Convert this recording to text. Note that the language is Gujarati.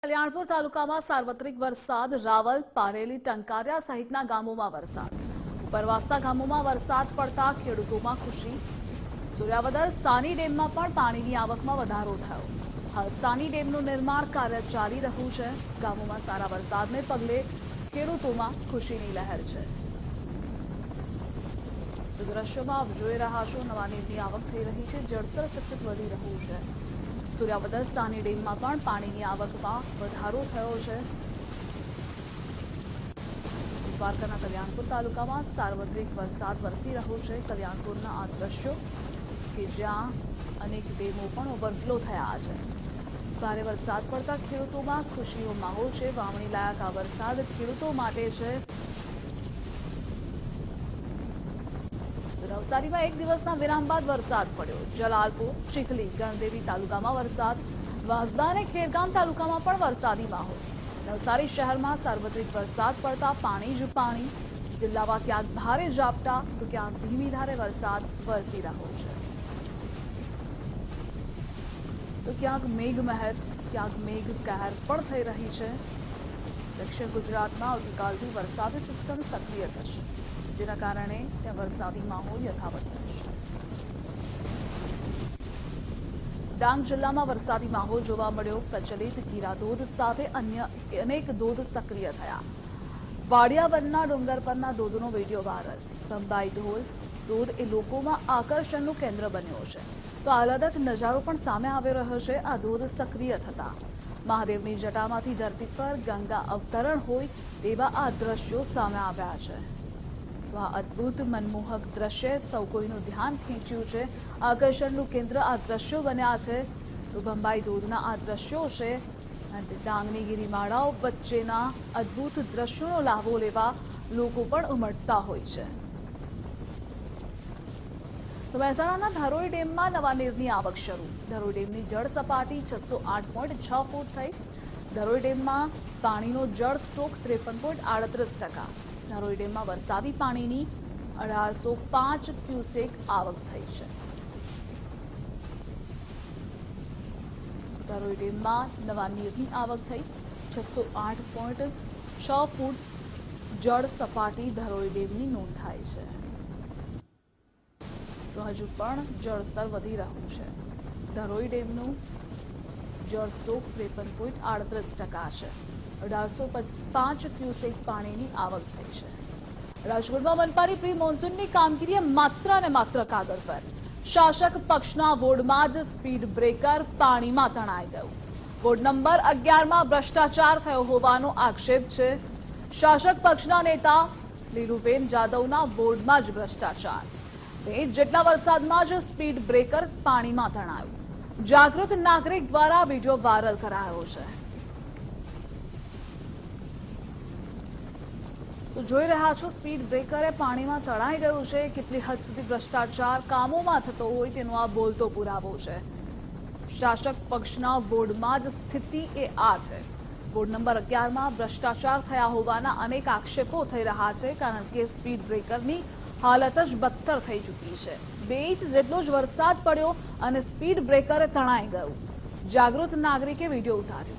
કલ્યાણપુર તાલુકામાં સાર્વત્રિક વરસાદ રાવલ પારેલી ટંકારિયા સહિતના ગામોમાં વરસાદ ઉપરવાસના ગામોમાં વરસાદ પડતા ખેડૂતોમાં ખુશી સૂર્યાવદર સાની ડેમમાં પણ પાણીની આવકમાં વધારો થયો હાલ સાની ડેમનું નિર્માણ કાર્ય ચાલી રહ્યું છે ગામોમાં સારા વરસાદને પગલે ખેડૂતોમાં ખુશીની લહેર છે દ્રશ્યોમાં જોઈ રહ્યા છો નવા નીરની આવક થઈ રહી છે જળસ્તર સતત વધી રહ્યું છે સૂર્યાવદર સાની ડેમમાં પણ પાણીની આવકમાં વધારો થયો છે દ્વારકાના કલ્યાણપુર તાલુકામાં સાર્વત્રિક વરસાદ વરસી રહ્યો છે કલ્યાણપુરના આ દ્રશ્યો કે જ્યાં અનેક ડેમો પણ ઓવરફ્લો થયા છે ભારે વરસાદ પડતા ખેડૂતોમાં ખુશીનો માહોલ છે વાવણી લાયક આ વરસાદ ખેડૂતો માટે છે નવસારીમાં એક દિવસના વિરામ બાદ વરસાદ પડ્યો જલાલપુર ચીખલી ગણદેવી તાલુકામાં વરસાદ વાંસદા અને ખેરગામ તાલુકામાં પણ વરસાદી માહોલ નવસારી શહેરમાં સાર્વત્રિક વરસાદ પડતા પાણી જ પાણી જિલ્લામાં ક્યાંક ભારે ઝાપટા તો ક્યાંક ધીમી ધારે વરસાદ વરસી રહ્યો છે તો ક્યાંક મેઘમહેર ક્યાંક મેઘ કહેર પણ થઈ રહી છે દક્ષિણ ગુજરાતમાં આવતીકાલથી વરસાદી સિસ્ટમ સક્રિય થશે જેના કારણે ત્યાં વરસાદી માહોલ યથાવત રહેશે ડાંગ જિલ્લામાં વરસાદી માહોલ જોવા મળ્યો પ્રચલિત ગીરા ધોધ સાથે અન્ય અનેક ધોધ સક્રિય થયા વાડિયાવનના ડુંગર પરના ધોધનો વિડીયો વાયરલ બંબાઈ ધોધ એ લોકોમાં આકર્ષણનું કેન્દ્ર બન્યો છે તો આહલાદક નજારો પણ સામે આવી રહ્યો છે આ ધોધ સક્રિય થતા મહાદેવની જટામાંથી ધરતી પર ગંગા અવતરણ હોય તેવા આ દ્રશ્યો સામે આવ્યા છે તો આ અદ્ભુત મનમોહક દ્રશ્ય સૌ કોઈનું ધ્યાન ખેંચ્યું છે આકર્ષણનું કેન્દ્ર આ દ્રશ્યો બન્યા છે તો બંબાઈ ધોધના આ દ્રશ્યો છે અને ડાંગની ગિરિમાળાઓ વચ્ચેના અદ્ભુત દ્રશ્યોનો લાભો લેવા લોકો પણ ઉમટતા હોય છે તો મહેસાણાના ધરોઈ ડેમમાં નવા નીરની આવક શરૂ ધરોઈ ડેમની જળ સપાટી 608.6 ફૂટ થઈ ધરોઈ ડેમમાં પાણીનો જળ સ્ટોક 53.38%. ધરોઈ ડેમમાં વરસાદી પાણીની 1805 ક્યુસેક આવક થઈ છે ધરોઈ ડેમમાં નવા નીરની આવક થઈ 608.6 ફૂટ જળ સપાટી ધરોઈ ડેમની નોંધાઈ છે તો હજુ પણ જળસ્તર વધી રહ્યું છે ધરોઈ ડેમનું જળ સ્ટોક 53.38% છે 1805 ક્યુસેક પાણીની આવક થઈ છે રાજકોટમાં મનપાની પ્રી મોન્સૂનની કામગીરી માત્ર અને માત્ર કાગળ પર શાસક પક્ષના વોર્ડમાં જ સ્પીડ બ્રેકર પાણીમાં તણાઈ ગયું વોર્ડ નંબર 11માં ભ્રષ્ટાચાર થયો હોવાનો આક્ષેપ છે શાસક પક્ષના નેતા લીલુબેન જાદવના વોર્ડમાં જ ભ્રષ્ટાચાર 2 ઇંચ જેટલા વરસાદમાં જ સ્પીડ બ્રેકર પાણીમાં તણાયું જાગૃત નાગરિક દ્વારા વિડીયો વાયરલ કરાયો છે તો જોઈ રહ્યા છો સ્પીડ બ્રેકરે પાણીમાં તણાઈ ગયું છે કેટલી હદ સુધી ભ્રષ્ટાચાર કામોમાં થતો હોય તેનો આ બોલતો પુરાવો છે શાસક પક્ષના વોર્ડમાં જ સ્થિતિ એ આ છે વોર્ડ નંબર 11માં ભ્રષ્ટાચાર થયા હોવાના અનેક આક્ષેપો થઈ રહ્યા છે કારણ કે સ્પીડ બ્રેકરની હાલત જ બદતર થઈ ચૂકી છે 2 ઇંચ જેટલો જ વરસાદ પડ્યો અને સ્પીડ બ્રેકરે તણાઈ ગયું જાગૃત નાગરિકે વિડીયો ઉતાર્યો